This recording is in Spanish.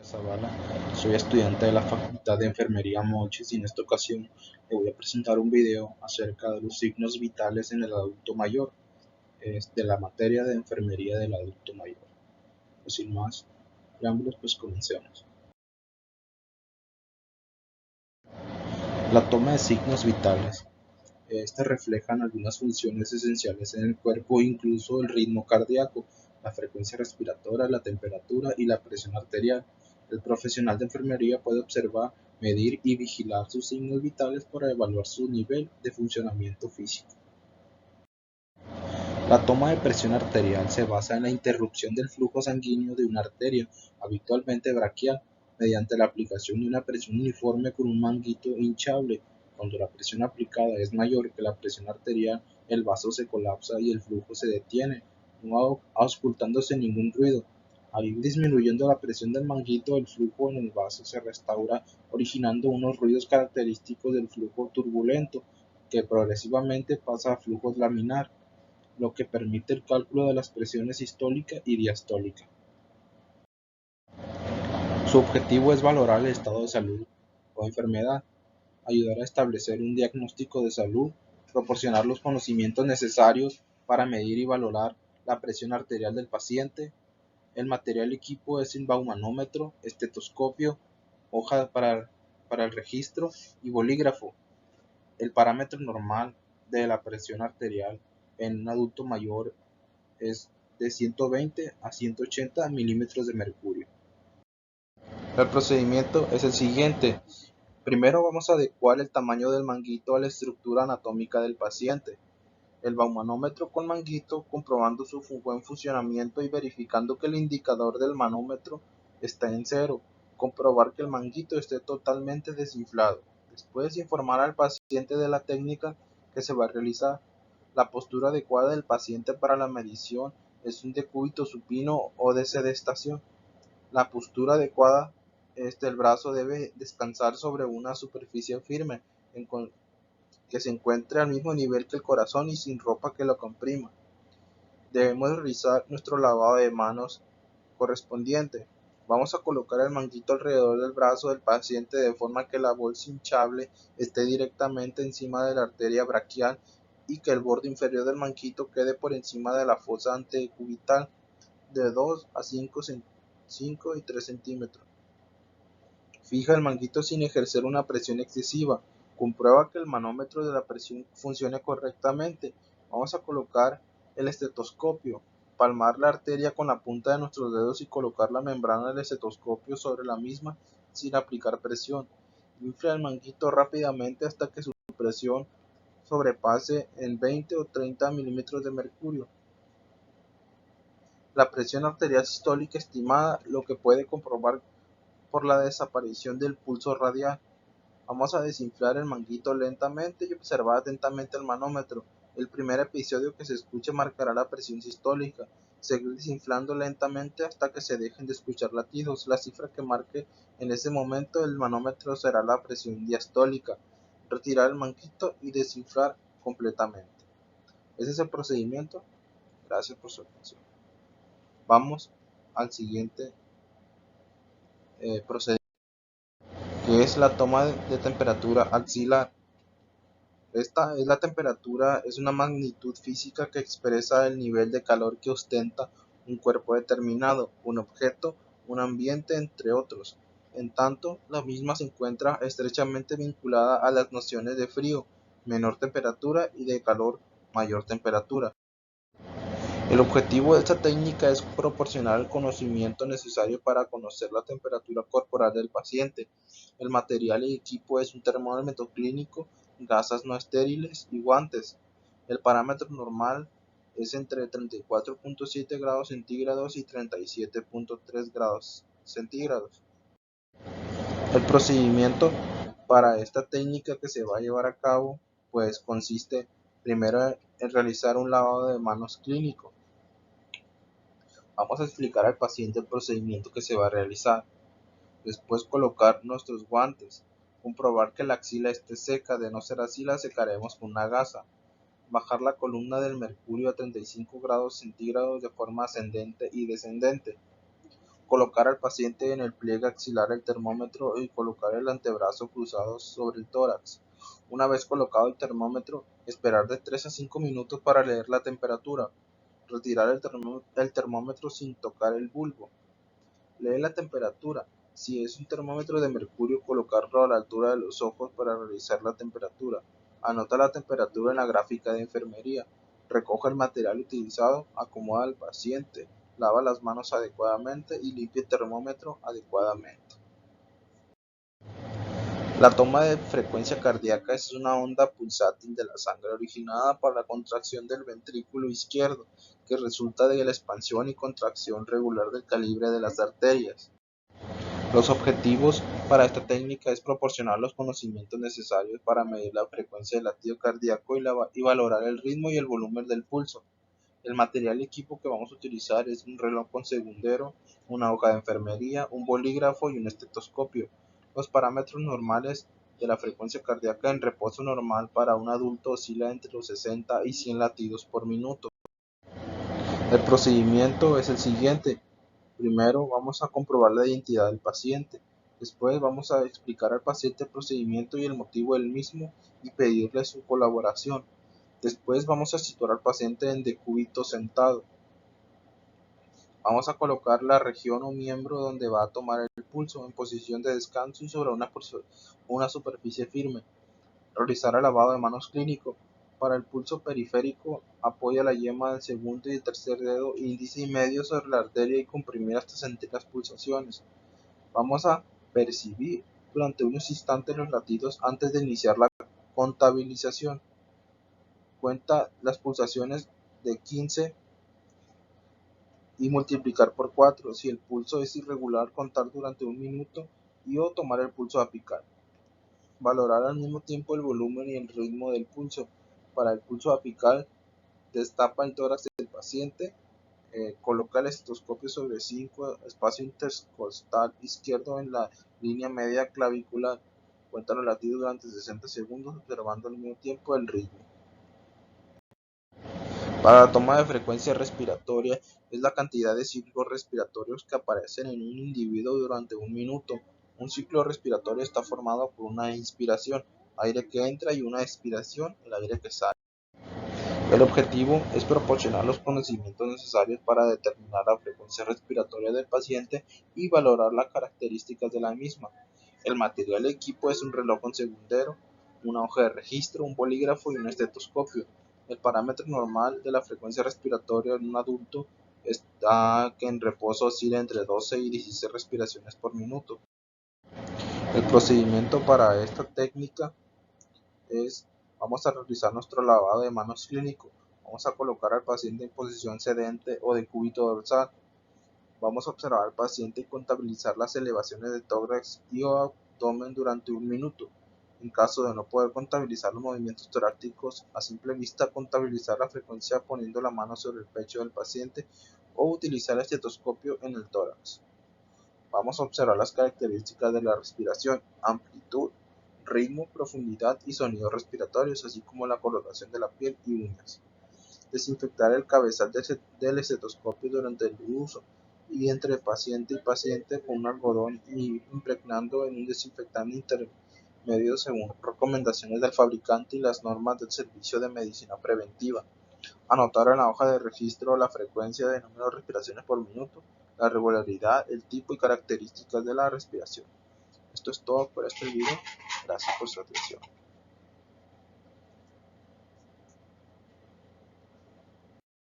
Zavala, soy estudiante de la Facultad de Enfermería Mochis y en esta ocasión le voy a presentar un video acerca de los signos vitales en el adulto mayor, de la materia de enfermería del adulto mayor. Pues sin más preámbulos, pues comencemos. La toma de signos vitales. Estas reflejan algunas funciones esenciales en el cuerpo, incluso el ritmo cardíaco, la frecuencia respiratoria, la temperatura y la presión arterial. El profesional de enfermería puede observar, medir y vigilar sus signos vitales para evaluar su nivel de funcionamiento físico. La toma de presión arterial se basa en la interrupción del flujo sanguíneo de una arteria, habitualmente braquial, mediante la aplicación de una presión uniforme con un manguito hinchable. Cuando la presión aplicada es mayor que la presión arterial, el vaso se colapsa y el flujo se detiene, no auscultándose ningún ruido. Al ir disminuyendo la presión del manguito, el flujo en el vaso se restaura, originando unos ruidos característicos del flujo turbulento, que progresivamente pasa a flujo laminar, lo que permite el cálculo de las presiones sistólica y diastólica. Su objetivo es valorar el estado de salud o enfermedad, ayudar a establecer un diagnóstico de salud, proporcionar los conocimientos necesarios para medir y valorar la presión arterial del paciente. El material equipo es el baumanómetro, estetoscopio, hoja para el registro y bolígrafo. El parámetro normal de la presión arterial en un adulto mayor es de 120 a 180 milímetros de mercurio. El procedimiento es el siguiente. Primero vamos a adecuar el tamaño del manguito a la estructura anatómica del paciente. El baumanómetro con manguito, comprobando su buen funcionamiento y verificando que el indicador del manómetro está en cero. Comprobar que el manguito esté totalmente desinflado. Después informar al paciente de la técnica que se va a realizar. La postura adecuada del paciente para la medición es un decúbito supino o de sedestación. La postura adecuada, el brazo debe descansar sobre una superficie firme que se encuentre al mismo nivel que el corazón y sin ropa que lo comprima. Debemos realizar nuestro lavado de manos correspondiente. Vamos a colocar el manguito alrededor del brazo del paciente de forma que la bolsa hinchable esté directamente encima de la arteria braquial y que el borde inferior del manguito quede por encima de la fosa antecubital de 2 a 5 y 3 centímetros. Fija el manguito sin ejercer una presión excesiva. Comprueba que el manómetro de la presión funcione correctamente. Vamos a colocar el estetoscopio. Palmar la arteria con la punta de nuestros dedos y colocar la membrana del estetoscopio sobre la misma sin aplicar presión. Infla el manguito rápidamente hasta que su presión sobrepase en 20 o 30 milímetros de mercurio. La presión arterial sistólica estimada, lo que puede comprobar por la desaparición del pulso radial. Vamos a desinflar el manguito lentamente y observar atentamente el manómetro. El primer episodio que se escuche marcará la presión sistólica. Seguir desinflando lentamente hasta que se dejen de escuchar latidos. La cifra que marque en ese momento el manómetro será la presión diastólica. Retirar el manguito y desinflar completamente. Ese es el procedimiento. Gracias por su atención. Vamos al siguiente procedimiento, que es la toma de temperatura axilar. Esta es la temperatura, es una magnitud física que expresa el nivel de calor que ostenta un cuerpo determinado, un objeto, un ambiente, entre otros. En tanto, la misma se encuentra estrechamente vinculada a las nociones de frío, menor temperatura, y de calor, mayor temperatura. El objetivo de esta técnica es proporcionar el conocimiento necesario para conocer la temperatura corporal del paciente. El material y equipo es un termómetro clínico, gasas no estériles y guantes. El parámetro normal es entre 34.7 grados centígrados y 37.3 grados centígrados. El procedimiento para esta técnica que se va a llevar a cabo pues consiste primero en realizar un lavado de manos clínico. Vamos a explicar al paciente el procedimiento que se va a realizar. Después colocar nuestros guantes. Comprobar que la axila esté seca, de no ser así la secaremos con una gasa. Bajar la columna del mercurio a 35 grados centígrados de forma ascendente y descendente. Colocar al paciente en el pliegue axilar el termómetro y colocar el antebrazo cruzado sobre el tórax. Una vez colocado el termómetro, esperar de 3 a 5 minutos para leer la temperatura. Retirar el termómetro sin tocar el bulbo. Lee la temperatura. Si es un termómetro de mercurio, colocarlo a la altura de los ojos para realizar la temperatura. Anota la temperatura en la gráfica de enfermería. Recoge el material utilizado, acomoda al paciente, lava las manos adecuadamente y limpia el termómetro adecuadamente. La toma de frecuencia cardíaca es una onda pulsátil de la sangre originada por la contracción del ventrículo izquierdo, que resulta de la expansión y contracción regular del calibre de las arterias. Los objetivos para esta técnica es proporcionar los conocimientos necesarios para medir la frecuencia del latido cardíaco y valorar el ritmo y el volumen del pulso. El material y equipo que vamos a utilizar es un reloj con segundero, una hoja de enfermería, un bolígrafo y un estetoscopio. Los parámetros normales de la frecuencia cardíaca en reposo normal para un adulto oscila entre los 60 y 100 latidos por minuto. El procedimiento es el siguiente. Primero vamos a comprobar la identidad del paciente. Después vamos a explicar al paciente el procedimiento y el motivo del mismo y pedirle su colaboración. Después vamos a situar al paciente en decúbito sentado. Vamos a colocar la región o miembro donde va a tomar el pulso en posición de descanso y sobre una superficie firme. Realizar el lavado de manos clínico. Para el pulso periférico, apoya la yema del segundo y el tercer dedo índice y medio sobre la arteria y comprimir hasta sentir las pulsaciones. Vamos a percibir durante unos instantes los latidos antes de iniciar la contabilización. Cuenta las pulsaciones de 15 y multiplicar por 4. Si el pulso es irregular, contar durante un minuto o tomar el pulso apical. Valorar al mismo tiempo el volumen y el ritmo del pulso. Para el pulso apical, destapa el tórax del paciente, coloca el estetoscopio sobre 5, espacio intercostal izquierdo en la línea media clavicular. Cuenta los latidos durante 60 segundos, observando al mismo tiempo el ritmo. Para la toma de frecuencia respiratoria es la cantidad de ciclos respiratorios que aparecen en un individuo durante un minuto. Un ciclo respiratorio está formado por una inspiración, aire que entra, y una expiración, el aire que sale. El objetivo es proporcionar los conocimientos necesarios para determinar la frecuencia respiratoria del paciente y valorar las características de la misma. El material y equipo es un reloj con segundero, una hoja de registro, un bolígrafo y un estetoscopio. El parámetro normal de la frecuencia respiratoria en un adulto está que en reposo oscila entre 12 y 16 respiraciones por minuto. El procedimiento para esta técnica es: vamos a realizar nuestro lavado de manos clínico. Vamos a colocar al paciente en posición sedente o decúbito dorsal. Vamos a observar al paciente y contabilizar las elevaciones de tórax y abdomen durante un minuto. En caso de no poder contabilizar los movimientos torácicos a simple vista, contabilizar la frecuencia poniendo la mano sobre el pecho del paciente o utilizar el estetoscopio en el tórax. Vamos a observar las características de la respiración: amplitud, ritmo, profundidad y sonidos respiratorios, así como la coloración de la piel y uñas. Desinfectar el cabezal del estetoscopio durante el uso y entre paciente y paciente con un algodón y impregnando en un desinfectante intermedio según recomendaciones del fabricante y las normas del Servicio de Medicina Preventiva. Anotar en la hoja de registro la frecuencia de número de respiraciones por minuto, la regularidad, el tipo y características de la respiración. Esto es todo por este video. Gracias por su atención.